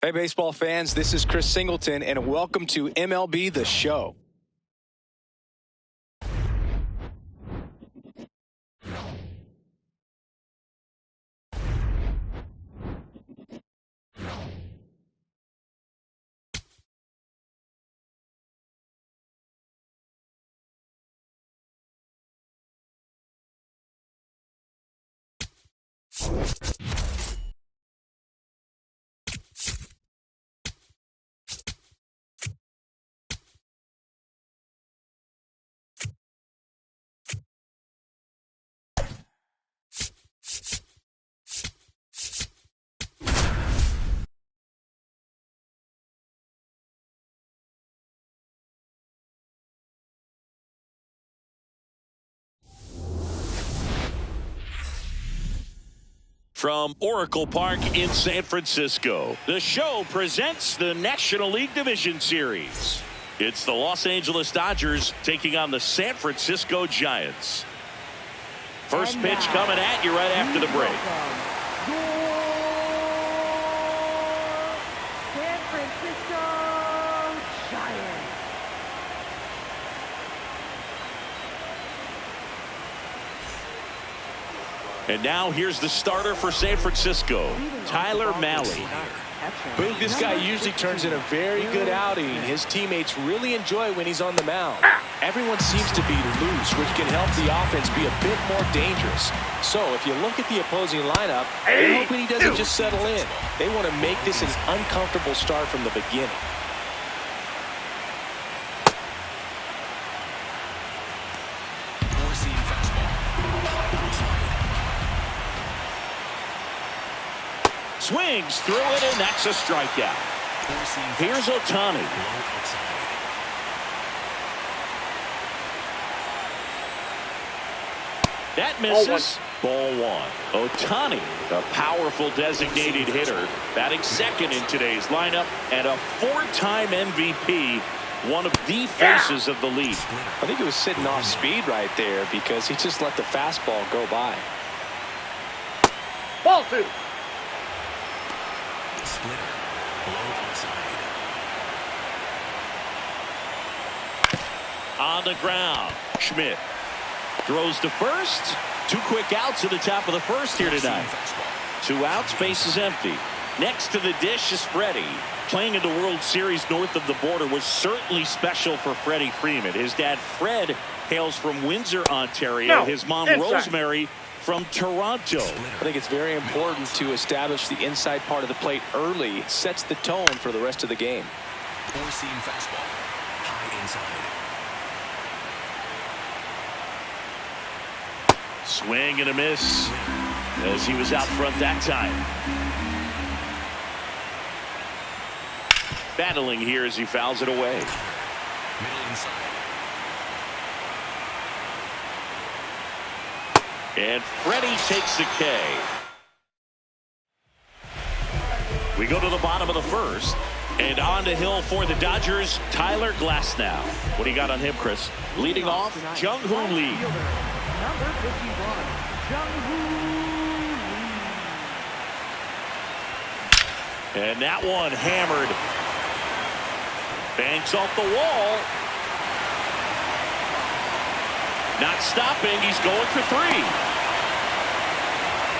Hey, baseball fans, this is Chris Singleton, and welcome to MLB The Show. From Oracle Park in San Francisco, the show presents the National League Division Series. It's the Los Angeles Dodgers taking on the San Francisco Giants. First pitch coming at you right after the break. San Francisco Giants. And now here's the starter for San Francisco, Tyler Mahle. Boog, this guy usually turns in a very good outing. His teammates really enjoy when he's on the mound. Everyone seems to be loose, which can help the offense be a bit more dangerous. So if you look at the opposing lineup, they're hoping he doesn't just settle in. They want to make this an uncomfortable start from the beginning. Swings through it, and that's a strikeout. Here's Ohtani. That misses. Ball one. Ohtani, a powerful designated hitter, batting second in today's lineup, and a four-time MVP, one of the faces of the league. I think it was sitting off speed right there because he just let the fastball go by. Ball two. On the ground, Schmidt throws to first. Two quick outs at the top of the first here tonight. 2 outs, base is empty. Next to the dish is Freddie. Playing in the World Series north of the border was certainly special for Freddie Freeman. His dad, Fred, hails from Windsor, Ontario. His mom, Rosemary, from Toronto. I think it's very important to establish the inside part of the plate early. It sets the tone for the rest of the game. Four-seam fastball, high inside. Swing and a miss as he was out front that time. Battling here as he fouls it away. Middle inside. And Freddie takes the K. We go to the bottom of the first. And on the hill for the Dodgers, Tyler Glasnow. What do you got on him, Chris? Leading off, Jung-Hoon Lee. Number 51, Jung-Hoon Lee. And that one hammered. Banks off the wall. Not stopping. He's going for 3.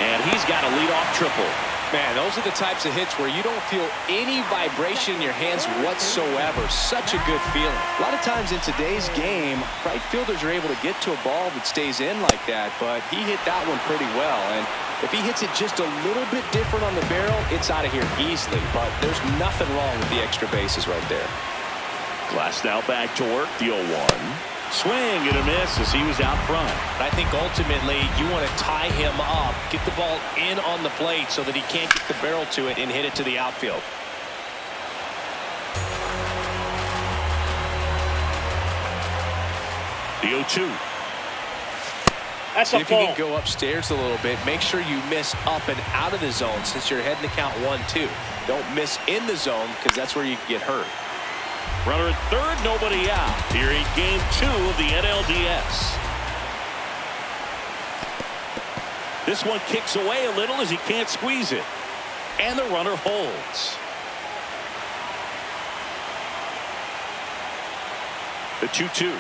And he's got a leadoff triple. Man, those are the types of hits where you don't feel any vibration in your hands whatsoever. Such a good feeling. A lot of times in today's game, right fielders are able to get to a ball that stays in like that, but he hit that one pretty well. And if he hits it just a little bit different on the barrel, it's out of here easily. But there's nothing wrong with the extra bases right there. Glasnow back to work, the 0-1. Swing and a miss as he was out front. I think ultimately you want to tie him up, get the ball in on the plate so that he can't get the barrel to it and hit it to the outfield. The 0-2. That's See a if you ball. can go upstairs a little bit. Make sure you miss up and out of the zone since you're heading to count 1-2. Don't miss in the zone because that's where you can get hurt. Runner at third, nobody out. Here in game 2 of the NLDS. This one kicks away a little as he can't squeeze it. And the runner holds. The 2-2.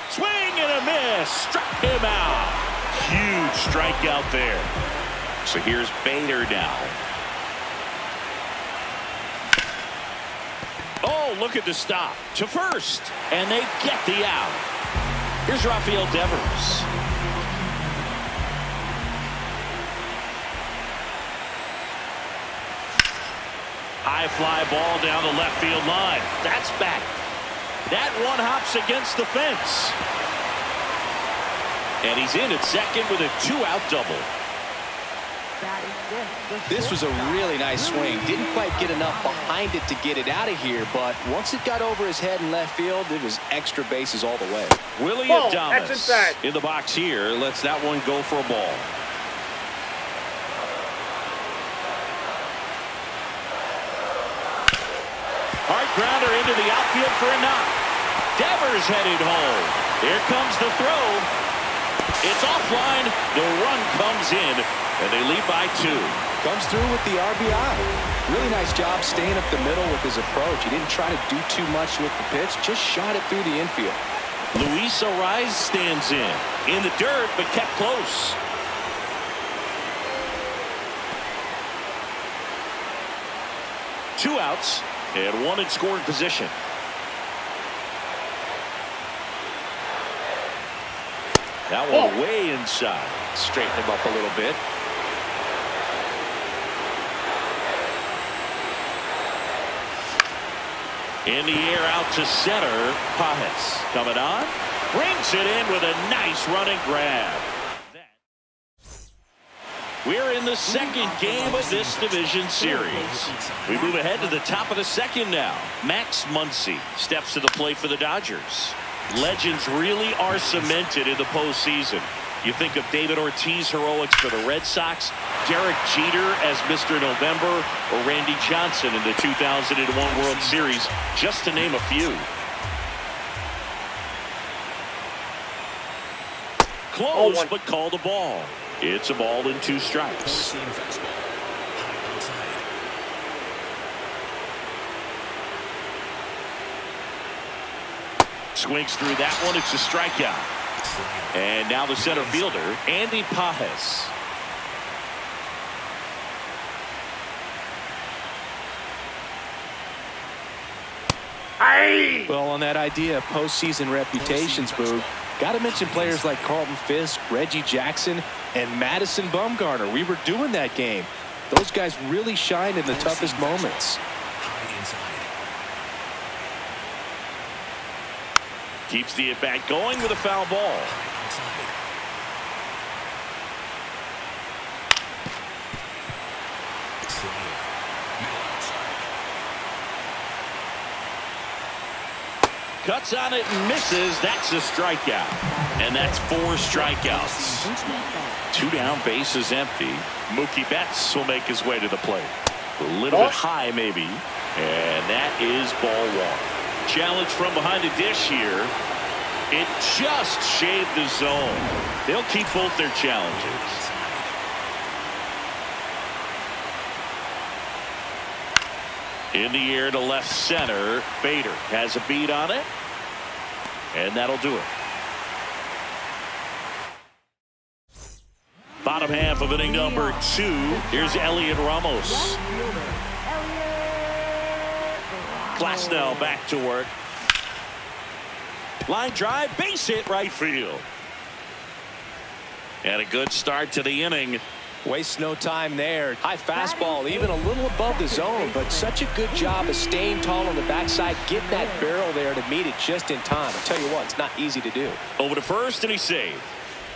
Swing and a miss. Struck him out. Huge strikeout there. So here's Bader now. Oh, look at the stop. To first. And they get the out. Here's Rafael Devers. High fly ball down the left field line. That's back. That one hops against the fence. And he's in at second with a 2-out double. This was a really nice swing. Didn't quite get enough behind it to get it out of here, but once it got over his head in left field, it was extra bases all the way. Willie Adames in the box here. Lets that one go for a ball. Hard grounder into the outfield for a knock. Devers headed home. Here comes the throw. It's offline. The run comes in, and they lead by 2. Comes through with the RBI. Really nice job staying up the middle with his approach. He didn't try to do too much with the pitch, just shot it through the infield. Luis Ariz stands in the dirt, but kept close. Two outs and one in scoring position. That one way inside. Straighten him up a little bit. In the air out to center. Pajes coming on. Brings it in with a nice running grab. We're in the second game of this division series. We move ahead to the top of the second now. Max Muncy steps to the plate for the Dodgers. Legends really are cemented in the postseason. You think of David Ortiz heroics for the Red Sox, Derek Jeter as Mr. November, or Randy Johnson in the 2001 World Series, just to name a few. Close, but called a ball. It's a ball and 2 strikes. Swings through that one. It's a strikeout. And now the center fielder, Andy Pajes. Well, on that idea of postseason reputations, Boog, got to mention players like Carlton Fisk, Reggie Jackson, and Madison Bumgarner. We were doing that game. Those guys really shined in the toughest moments. Keeps the at-bat going with a foul ball. Cuts on it and misses. That's a strikeout. And that's 4 strikeouts. 2 down, bases empty. Mookie Betts will make his way to the plate. A little bit high maybe. And that is ball 1. Challenge from behind the dish here. It just shaved the zone. They'll keep both their challenges. In the air to left center. Bader has a beat on it. And that'll do it. Bottom half of inning number 2. Here's Elliot Ramos. Glasnow back to work. Line drive, base hit right field. And a good start to the inning. Wastes no time there. High fastball, even a little above the zone, but such a good job of staying tall on the backside, getting that barrel there to meet it just in time. I'll tell you what, it's not easy to do. Over to first, and he saved.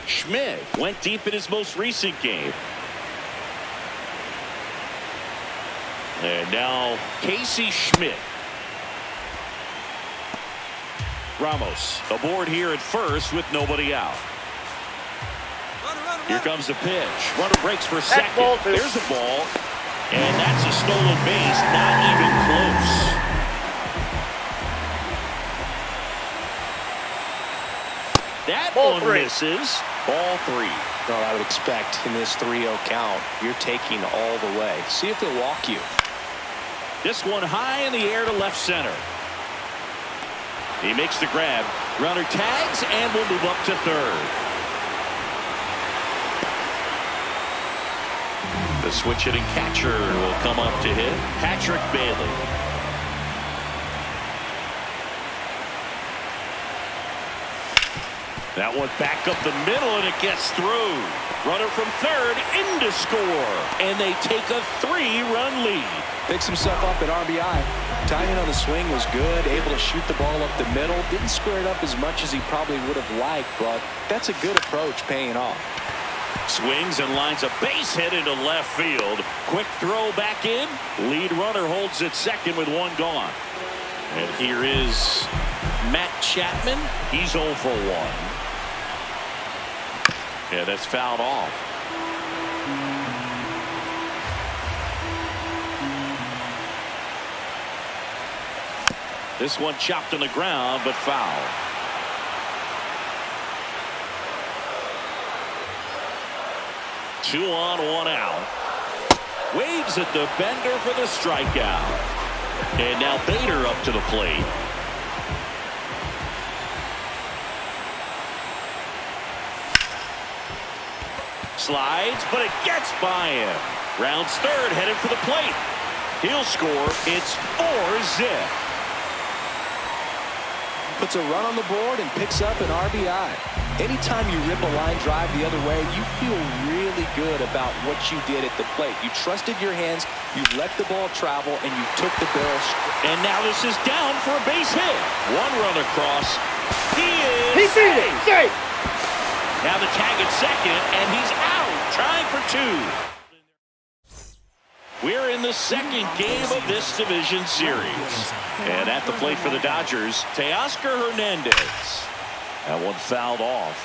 Schmidt went deep in his most recent game. And now Casey Schmidt. Ramos aboard here at first with nobody out. Here comes the pitch. Runner breaks for second. There's a ball. And that's a stolen base. Not even close. That one misses. Ball 3. Well, I would expect in this 3-0 count, you're taking all the way. See if they'll walk you. This one high in the air to left center. He makes the grab. Runner tags and will move up to third. The switch hitting catcher will come up to hit. Patrick Bailey. That one back up the middle, and it gets through. Runner from third in to score. And they take a 3-run lead. Picks himself up at RBI. Timing on the swing was good. Able to shoot the ball up the middle. Didn't square it up as much as he probably would have liked, but that's a good approach, paying off. Swings and lines a base hit into left field. Quick throw back in. Lead runner holds at second with one gone. And here is Matt Chapman. He's 0 for 1. Yeah, that's fouled off. This one chopped on the ground, but foul. Two on, one out. Waves at the bender for the strikeout. And now Bader up to the plate. Slides, but it gets by him. Rounds third, headed for the plate. He'll score. It's 4-zip. Puts a run on the board and picks up an RBI. Anytime you rip a line drive the other way, you feel really good about what you did at the plate. You trusted your hands, you let the ball travel, and you took the barrel. And now this is down for a base hit. One run across. He beat it. Safe. Now the tag at second, and he's out, trying for 2. We're in the second game of this division series. And at the plate for the Dodgers, Teoscar Hernandez. That one fouled off.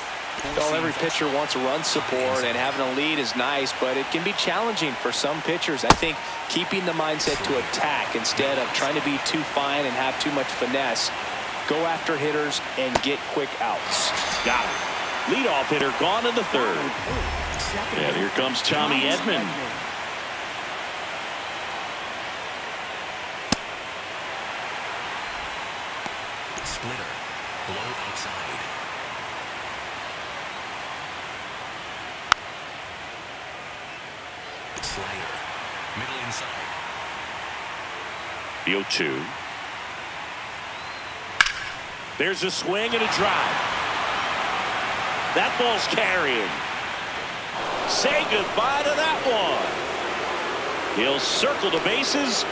Well, every pitcher wants run support, and having a lead is nice, but it can be challenging for some pitchers. I think keeping the mindset to attack instead of trying to be too fine and have too much finesse. Go after hitters and get quick outs. Got it. Leadoff hitter gone in the third. And here comes Tommy Edman. Splitter. Blow outside. Slider. Middle inside. The 0-2. There's a swing and a drive. That ball's carrying. Say goodbye to that one. He'll circle the bases,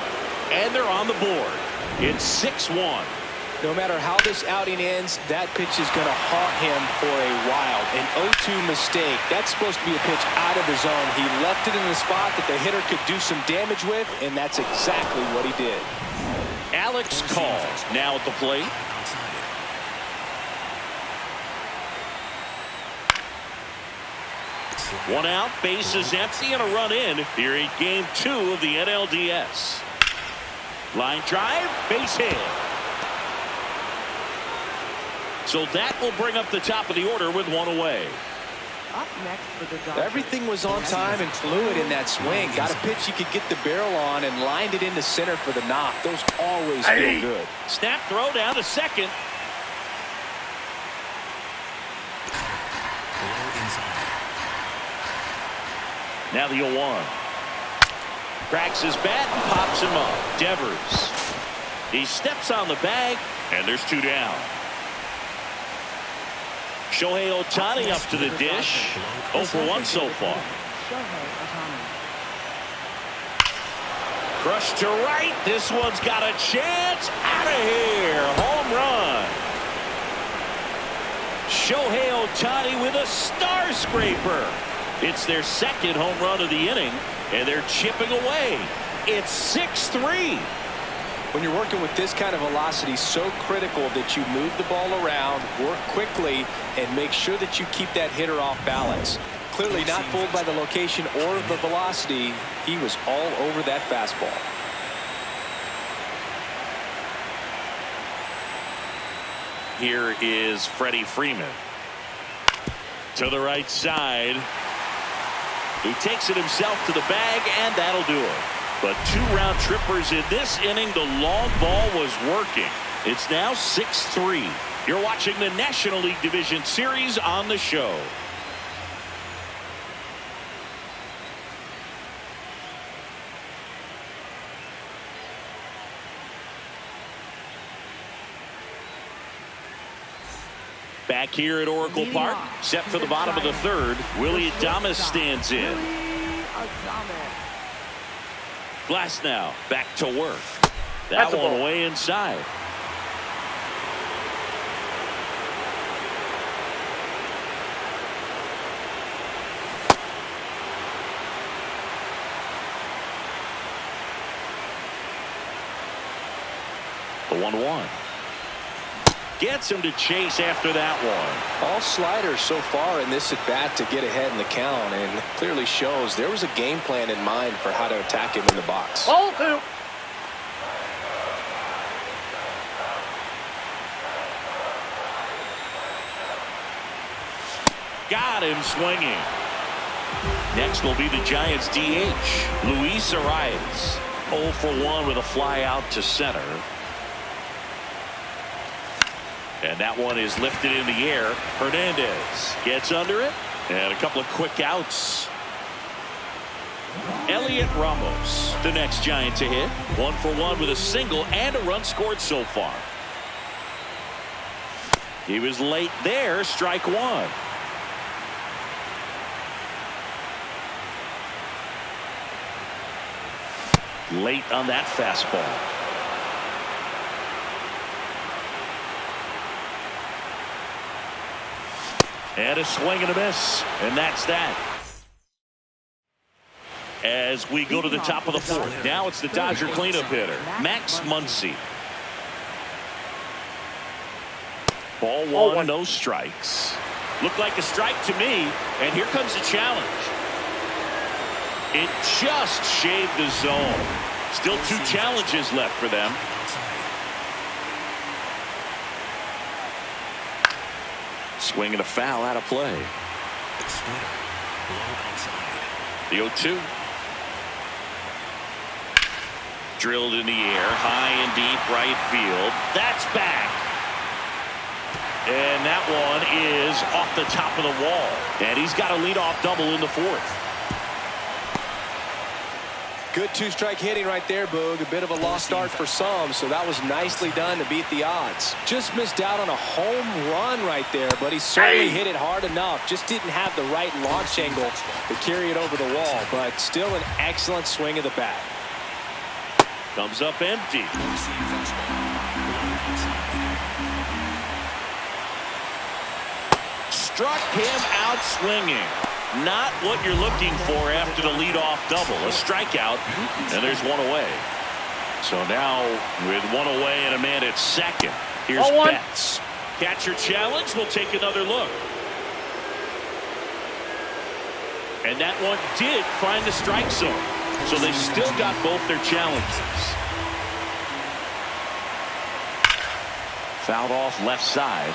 and they're on the board. It's 6-1. No matter how this outing ends, that pitch is going to haunt him for a while. An 0-2 mistake. That's supposed to be a pitch out of the zone. He left it in the spot that the hitter could do some damage with, and that's exactly what he did. Alex Call now at the plate. One out, bases empty, and a run in here in game 2 of the NLDS. Line drive, base hit. So that will bring up the top of the order with one away. Up next for the Dodgers. Everything was on time and fluid in that swing. Got a pitch he could get the barrel on and lined it into center for the knock. Those always feel good. Snap throw down to second. Now the 0-1. Cracks his bat and pops him up. Devers. He steps on the bag, and there's 2 down. Shohei Ohtani up to the dish. 0 for 1 so far. Crushed to right. This one's got a chance. Out of here. Home run. Shohei Ohtani with a star scraper. It's their second home run of the inning, and they're chipping away. It's 6-3. When you're working with this kind of velocity, so critical that you move the ball around, work quickly, and make sure that you keep that hitter off balance. Clearly not fooled by the location or the velocity. He was all over that fastball. Here is Freddie Freeman. To the right side. He takes it himself to the bag, and that'll do it. But 2 round trippers in this inning. The long ball was working. It's now 6-3. You're watching the National League Division Series on the show. Back here at Oracle Park, set for the bottom of the third. Willie Adames stands in. Glass now back to work. That one way inside. The 1-1. Gets him to chase after that one. All sliders so far in this at-bat to get ahead in the count, and clearly shows there was a game plan in mind for how to attack him in the box. Ball 2. Got him swinging. Next will be the Giants DH, Luis Arias. 0 for 1 with a fly out to center. And that one is lifted in the air. Hernandez gets under it. And a couple of quick outs. Elliot Ramos, the next Giant to hit. 1 for 1 with a single and a run scored so far. He was late there. Strike 1. Late on that fastball. And a swing and a miss. And that's that. As we go to the top of the fourth. Now it's the Dodger cleanup hitter, Max Muncy. Ball 1, no strikes. Looked like a strike to me. And here comes the challenge. It just shaved the zone. Still 2 challenges left for them. Swing and a foul out of play. The 0-2. Drilled in the air, high and deep right field. That's back. And that one is off the top of the wall. And he's got a leadoff double in the 4th. Good 2-strike hitting right there, Boog. A bit of a lost start for some, so that was nicely done to beat the odds. Just missed out on a home run right there, but he certainly hit it hard enough. Just didn't have the right launch angle to carry it over the wall, but still an excellent swing of the bat. Comes up empty. Struck him out swinging. Not what you're looking for after the leadoff double. A strikeout, and there's 1 away. So now with 1 away and a man at second, here's Betts. Catcher challenge. We'll take another look. And that one did find the strike zone. So they've still got both their challenges. Fouled off left side.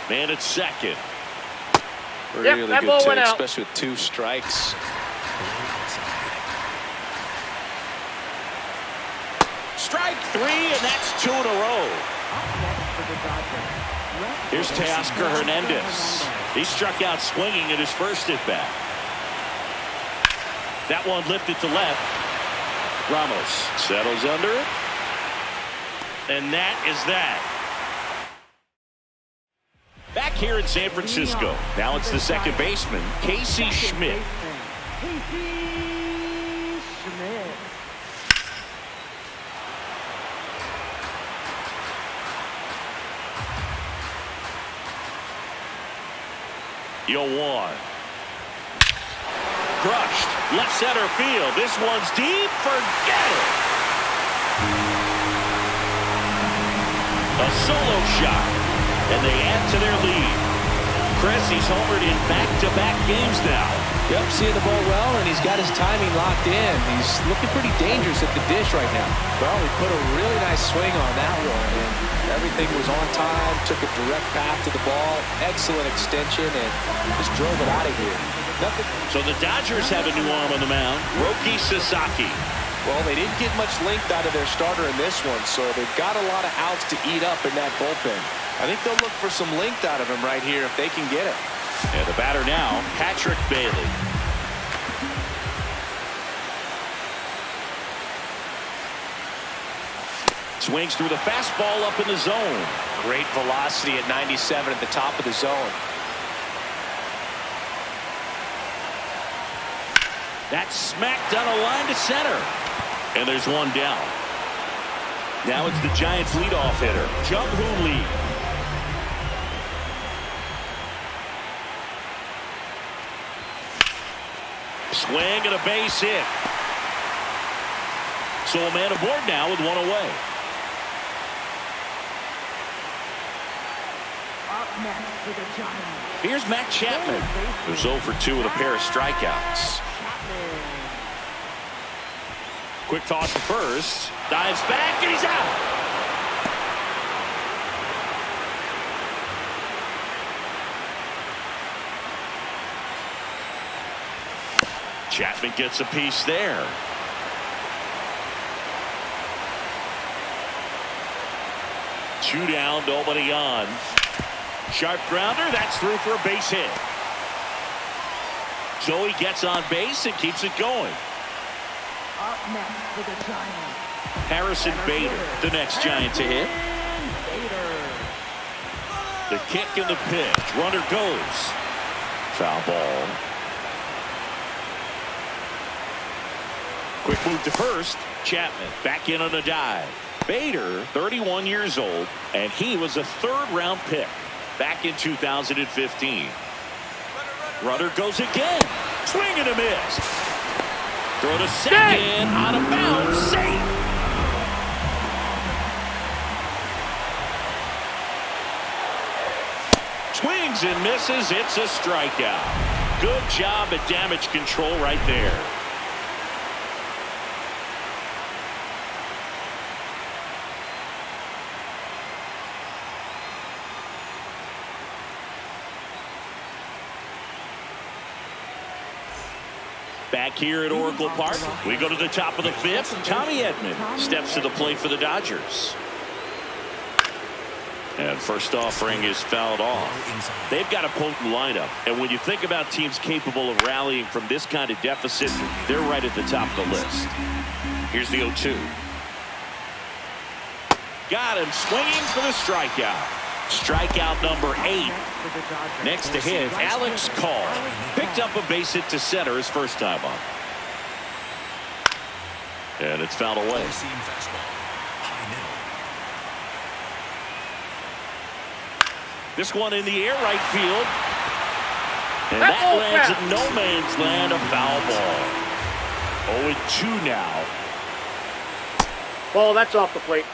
Man at second. Really good take, especially with 2 strikes. Strike 3, and that's 2 in a row. Here's Teoscar Hernandez. He struck out swinging at his first at bat. That one lifted to left. Ramos settles under it. And that is that. Back here in San Francisco. Now it's the second baseman, Casey Schmidt. Yo, 1. Crushed. Left center field. This one's deep. Forget it. A solo shot. And they add to their lead. Chris, he's homered in back-to-back games now. Yep, seeing the ball well, and he's got his timing locked in. He's looking pretty dangerous at the dish right now. Well, he put a really nice swing on that one, and everything was on time, took a direct path to the ball, excellent extension, and just drove it out of here. Nothing. So the Dodgers have a new arm on the mound, Roki Sasaki. Well, they didn't get much length out of their starter in this one, so they've got a lot of outs to eat up in that bullpen. I think they'll look for some length out of him right here if they can get it. And the batter now, Patrick Bailey. Swings through the fastball up in the zone. Great velocity at 97 at the top of the zone. That's smacked on a line to center. And there's one down. Now it's the Giants' leadoff hitter, Jung-Hoo Lee. Swing and a base hit. So a man aboard now with one away. Up next for the Giants. Here's Matt Chapman, who's 0 for 2 with a pair of strikeouts. Quick toss to first. Dives back, and he's out. Chapman gets a piece there. Two down, nobody on. Sharp grounder, that's through for a base hit. So he gets on base and keeps it going. Up next for the Giants. Harrison Bader, the next Giant to hit. The kick and the pitch. Runner goes. Foul ball. Quick move to first. Chapman back in on a dive. Bader, 31 years old, and he was a third-round pick back in 2015. Runner goes again. Swing and a miss. Throw to second. Out of bounds. Safe. Swings and misses. It's a strikeout. Good job at damage control right there. Back here at Oracle Park, we go to the top of the fifth. Tommy Edman steps to the plate for the Dodgers. And first offering is fouled off. They've got a potent lineup. And when you think about teams capable of rallying from this kind of deficit, they're right at the top of the list. Here's the 0-2. Got him swinging for the strikeout. Strikeout number 8. Next to him, Alex Call. Picked up a base hit to center his first time up. And it's fouled away. This one in the air right field. And that lands in no man's land, a foul ball. 0-2 now. Ball, that's off the plate.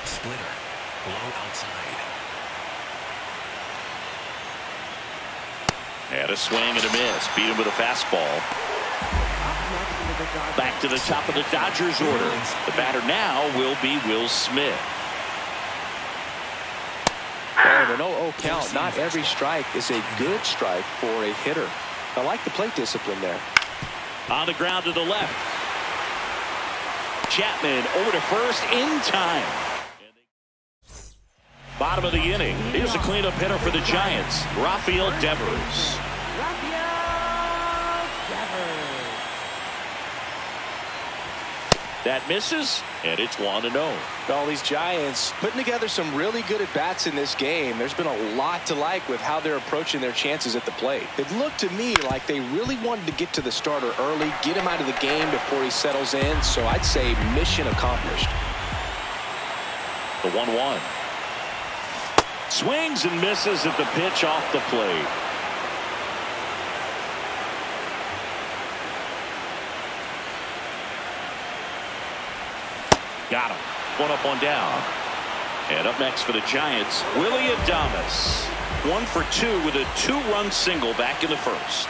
Splitter. Low outside. And a swing and a miss. Beat him with a fastball. Back to the top of the Dodgers order. The batter now will be Will Smith. And an 0-0 count. Not every strike is a good strike for a hitter. I like the plate discipline there. On the ground to the left. Chapman over to first in time. Bottom of the inning. Here's a cleanup hitter for the Giants, Rafael Devers. That misses, and it's 1-0. All these Giants putting together some really good at-bats in this game. There's been a lot to like with how they're approaching their chances at the plate. It looked to me like they really wanted to get to the starter early, get him out of the game before he settles in. So I'd say mission accomplished. The 1-1. Swings and misses at the pitch off the plate. Got him. One up, one down. And up next for the Giants, Willy Adames. 1 for 2 with a 2-run single back in the first.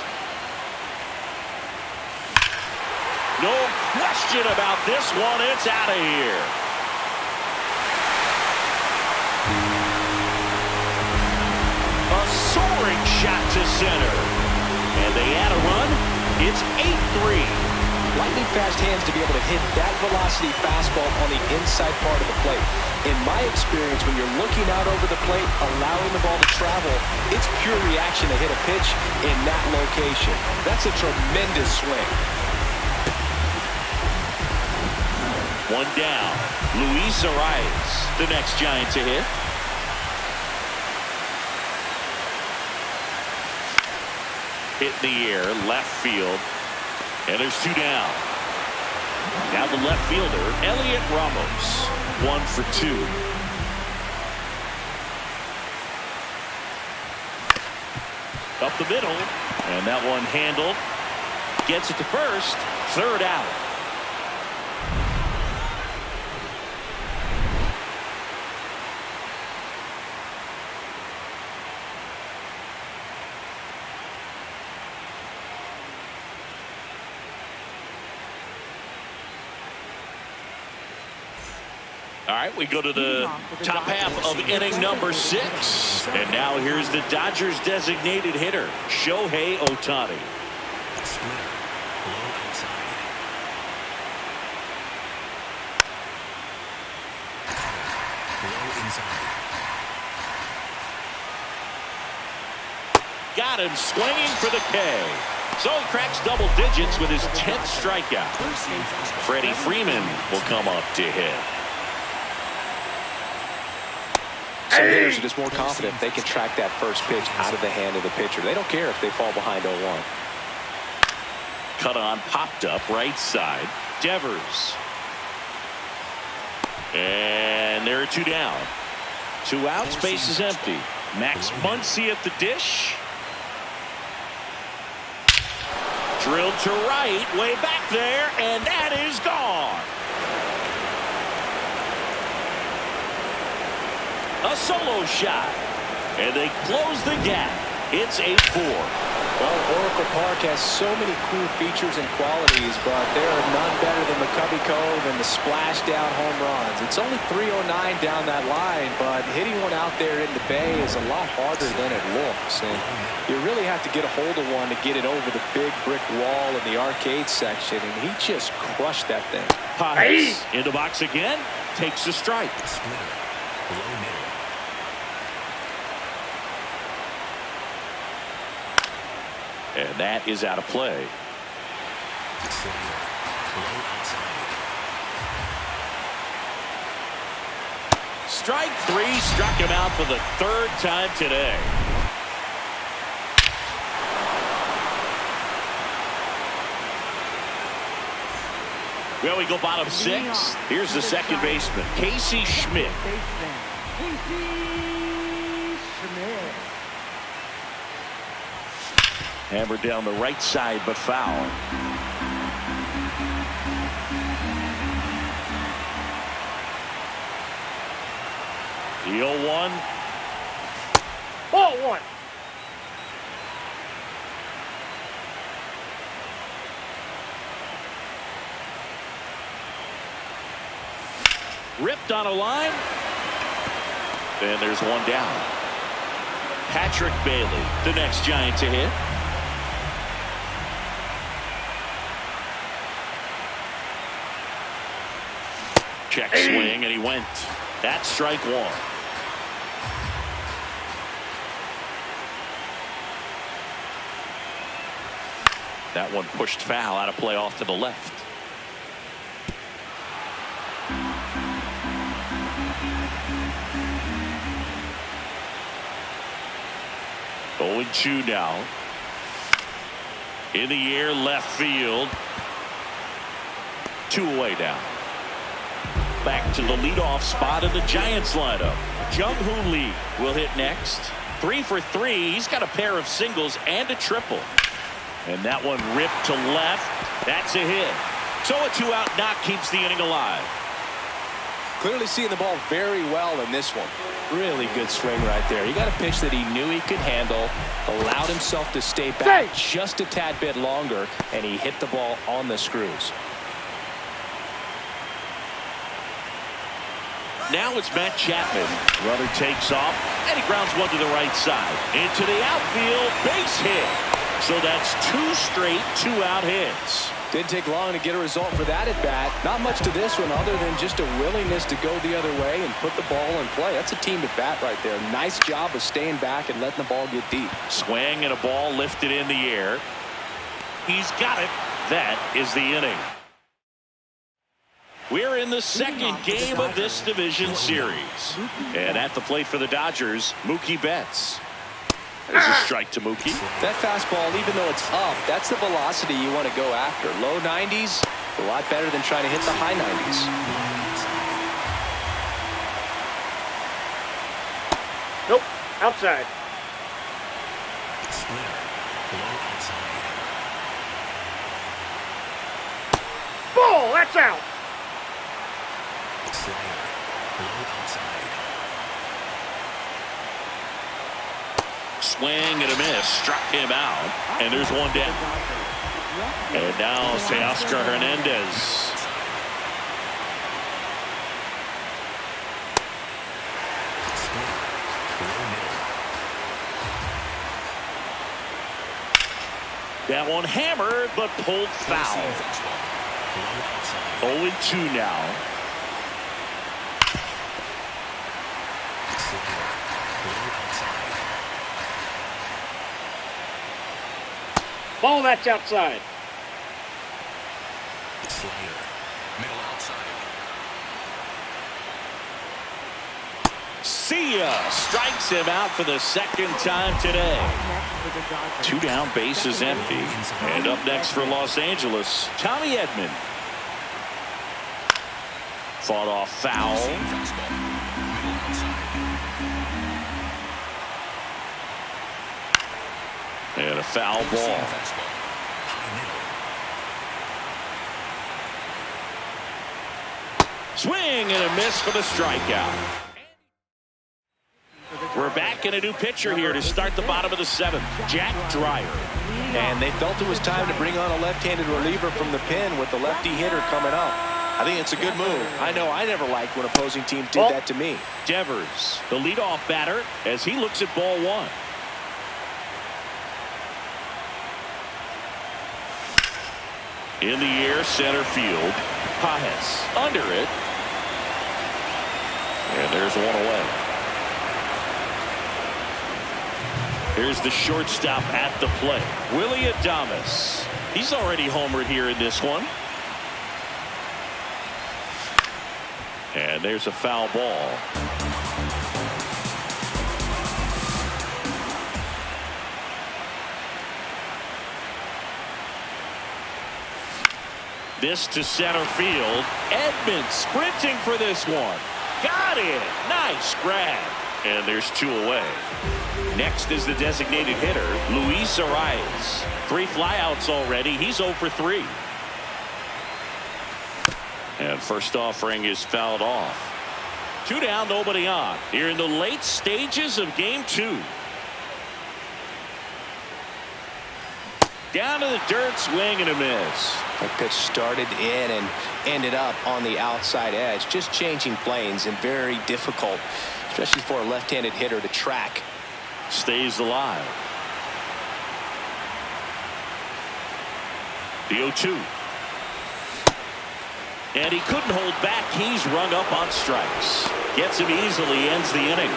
No question about this one. It's out of here. A soaring shot to center. And they add a run. It's 8-3. Lightning fast hands to be able to hit that velocity fastball on the inside part of the plate. In my experience, when you're looking out over the plate, allowing the ball to travel, it's pure reaction to hit a pitch in that location. That's a tremendous swing. One down. Luis Arias, the next Giant to hit. Hit in the air, left field. And there's 2 down. Now the left fielder, Elliot Ramos. 1 for 2. Up the middle. And that one handled. Gets it to first. 3rd out. All right, we go to the top half of inning number 6. And now here's the Dodgers designated hitter, Shohei Ohtani. Splitter. Low outside. Low inside. Got him swinging for the K. So he cracks double digits with his 10th strikeout. Freddie Freeman will come up to hit. So hitters are just more confident if they can track that first pitch out of the hand of the pitcher. They don't care if they fall behind 0-1. Cut on, popped up, right side. Devers. And there are 2 down. 2 outs, base is empty. Max Muncy at the dish. Drilled to right, way back there, and that is gone. A solo shot, and they close the gap. It's 8-4. Well, Oracle Park has so many cool features and qualities, but there are none better than McCovey Cove and the splash-down home runs. It's only 309 down that line, but hitting one out there in the bay is a lot harder than it looks. And you really have to get a hold of one to get it over the big brick wall in the arcade section, and he just crushed that thing. Pires in the box again, takes a strike. Splitter. Low middle. And that is out of play. Slider. Low outside. Strike 3, struck him out for the 3rd time today. Well, we go bottom 6. Here's the second baseman, Casey Schmidt. Hammered down the right side, but foul. The 0-1. Ball 1. Ripped on a line. And there's 1 down. Patrick Bailey, the next Giant to hit. Check swing, and he went. That's strike 1. That one pushed foul, out of play off to the left. Going 2 now. In the air, left field. 2 away now. Back to the leadoff spot in the Giants lineup. Jung-Hoo Lee will hit next. 3 for 3. He's got a pair of singles and a triple. And that one ripped to left. That's a hit. So a 2-out knock keeps the inning alive. Clearly seeing the ball very well in this one. Really good swing right there. He got a pitch that he knew he could handle, allowed himself to stay back just a tad bit longer, and he hit the ball on the screws. Now it's Matt Chapman. Runner takes off, and he grounds one to the right side. Into the outfield, base hit. So that's 2 straight 2-out hits. Didn't take long to get a result for that at bat. Not much to this one other than just a willingness to go the other way and put the ball in play. That's a team at bat right there. Nice job of staying back and letting the ball get deep. Swing and a ball lifted in the air. He's got it. That is the inning. We're in the second game of this division series. And at the plate for the Dodgers, Mookie Betts. There's a strike to Mookie. That fastball, even though it's up, that's the velocity you want to go after. Low 90s, a lot better than trying to hit the high 90s. Nope. Outside. Splitter. Low outside. Ball. That's out. Slider. Low outside. Swing and a miss. Struck him out. And there's one down. And now Teoscar Hernandez. That one hammered, but pulled foul. 0-2 now. Ball. That's outside. Slider. Middle outside. See ya. Strikes him out for the second time today. 2 down, base is empty. And up next for Los Angeles, Tommy Edman. Fought off foul. And a foul ball. Swing and a miss for the strikeout. We're back in a new pitcher here to start the bottom of the 7th, Jack Dreyer. And they felt it was time to bring on a left-handed reliever from the pen with the lefty hitter coming up. I think it's a good move. I know I never liked when opposing teams did that to me. Devers, the leadoff batter, as he looks at ball 1. In the air, center field. Pajes under it. And there's one away. Here's the shortstop at the plate, Willie Adames. He's already homered here in this one. And there's a foul ball. This to center field. Edman sprinting for this one. Got it. Nice grab. And there's 2 away. Next is the designated hitter, Luis Arias. 3 flyouts already. He's 0 for 3. And first offering is fouled off. 2 down, nobody on. Here in the late stages of game 2. Down to the dirt, swing and a miss. That pitch started in and ended up on the outside edge. Just changing planes and very difficult, especially for a left-handed hitter to track. Stays alive. The 0-2. And he couldn't hold back. He's rung up on strikes. Gets him easily, ends the inning.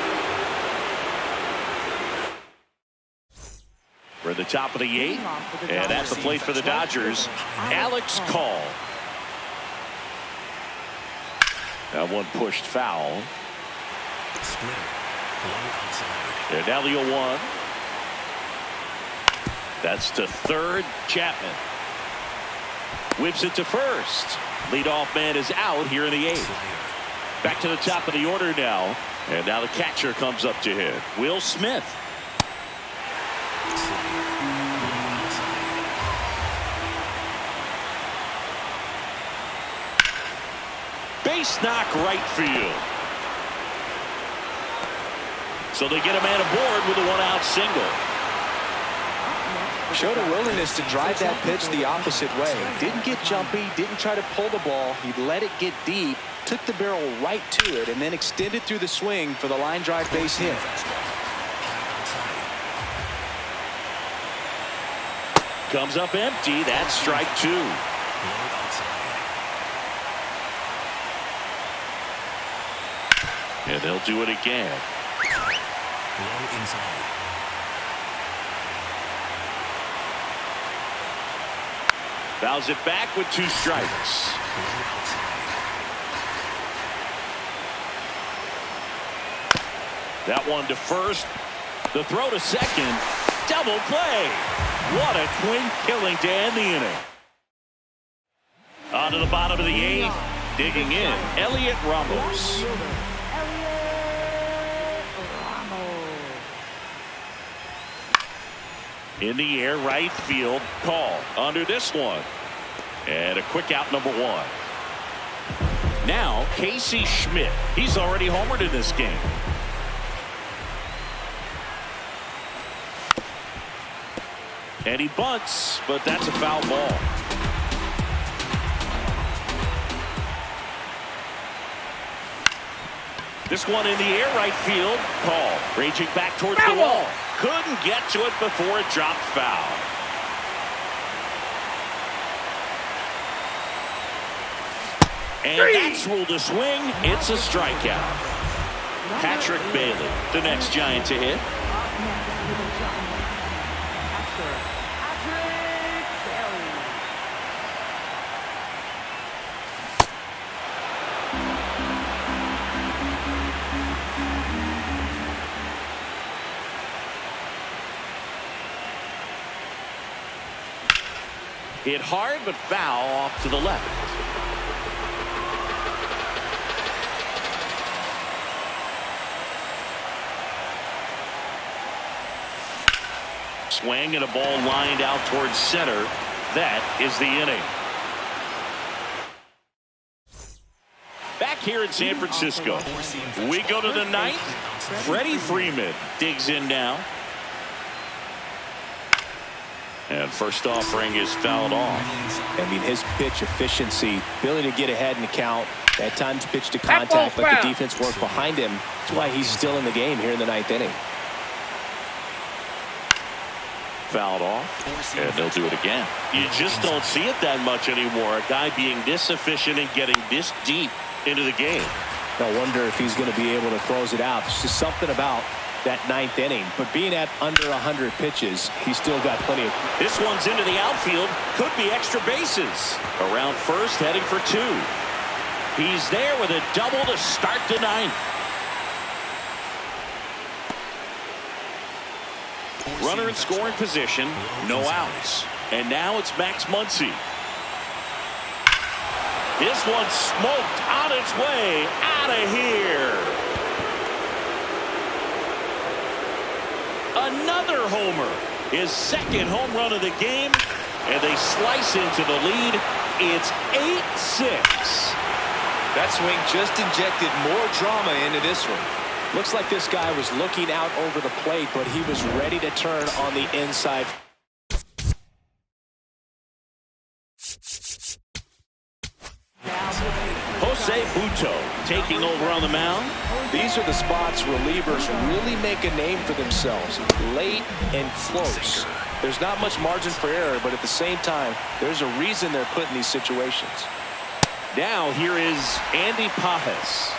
We're at the top of the 8th. And at the plate for the Dodgers, Alex Call. That one pushed foul. And now the 0-1. That's to third, Chapman. Whips it to first. Leadoff man is out here in the 8th. Back to the top of the order now. And now the catcher comes up to hit. Will Smith. Base knock right field. So they get a man aboard with a one-out single. Showed a willingness to drive that pitch the opposite way. Didn't get jumpy, didn't try to pull the ball. He let it get deep, took the barrel right to it, and then extended through the swing for the line drive base hit. Comes up empty. That's strike two. And they'll do it again. Low inside. Fouls it back with two strikes. That one to first. The throw to second. Double play. What a twin killing to end the inning. On to the bottom of the eighth. Digging in, Elliot Ramos. In the air, right field, call under this one. And a quick out, number one. Now, Casey Schmidt. He's already homered in this game. And he bunts, but that's a foul ball. This one in the air, right field, call. Raging back towards the wall. Couldn't get to it before it dropped foul. And that's ruled a swing. It's a strikeout. Patrick Bailey, the next Giant to hit. Hit hard, but foul off to the left. Swing and a ball lined out towards center. That is the inning. Back here in San Francisco, we go to the ninth. Freddie Freeman digs in now. And first offering is fouled off. I mean, his pitch efficiency, ability to get ahead in the count, at times pitch to contact, but the defense worked behind him. That's why he's still in the game here in the ninth inning. Fouled off, and they'll do it again. You just don't see it that much anymore. A guy being this efficient and getting this deep into the game. I wonder if he's going to be able to close it out. There's just something about that ninth inning, but being at under 100 pitches, he's still got plenty of. This one's into the outfield, could be extra bases. Around first, heading for two. He's there with a double to start the ninth. Runner in scoring position, no outs. And now it's Max Muncy. This one's smoked on its way out of here. Another homer, his second home run of the game, and they slice into the lead. It's 8-6. That swing just injected more drama into this one. Looks like this guy was looking out over the plate, but he was ready to turn on the inside. Jose Buto taking over on the mound. These are the spots relievers really make a name for themselves. Late and close. There's not much margin for error, but at the same time, there's a reason they're put in these situations. Now here is Andy Pajes.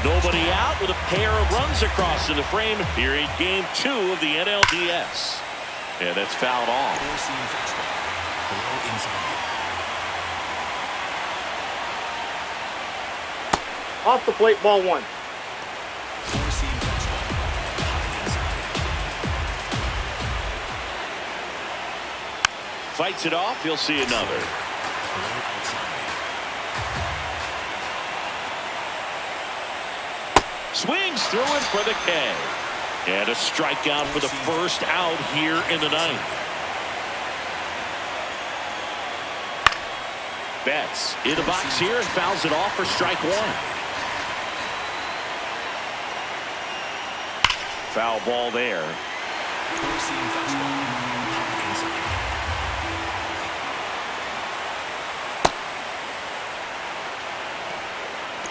Nobody out with a pair of runs across in the frame here in game 2 of the NLDS. And that's fouled off. Off the plate, ball one. Fights it off. You'll see another. Swings through it for the K. And a strikeout for the first out here in the ninth. Betts in the box here and fouls it off for strike one. Foul ball there. Four-seam fastball. High inside.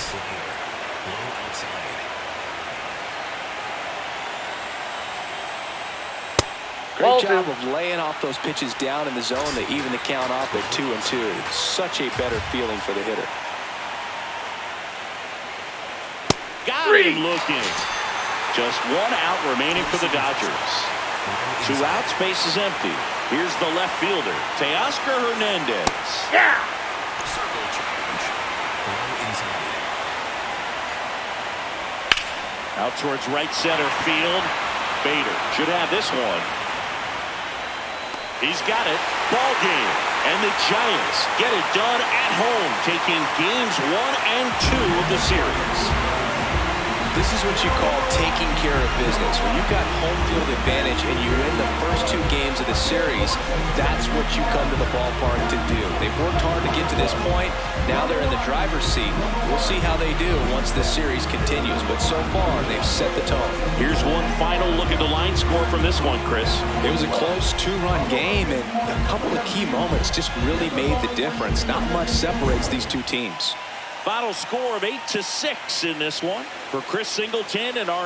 Slider. Low outside. Great job of laying off those pitches down in the zone. They even the count off at 2-2. Such a better feeling for the hitter. Got him looking. Just one out remaining for the Dodgers. 2 outs, base is empty. Here's the left fielder, Teoscar Hernandez. Yeah! Circle change. Low inside. Out towards right center field. Bader should have this one. He's got it. Ball game. And the Giants get it done at home, taking games 1 and 2 of the series. This is what you call taking care of business. When you've got home field advantage and you win the first 2 games of the series, that's what you come to the ballpark to do. They've worked hard to get to this point. Now they're in the driver's seat. We'll see how they do once this series continues. But so far, they've set the tone. Here's one final look at the line score from this one, Chris. It was a close 2-run game, and a couple of key moments just really made the difference. Not much separates these 2 teams. Final score of 8-6 in this one. For Chris Singleton and our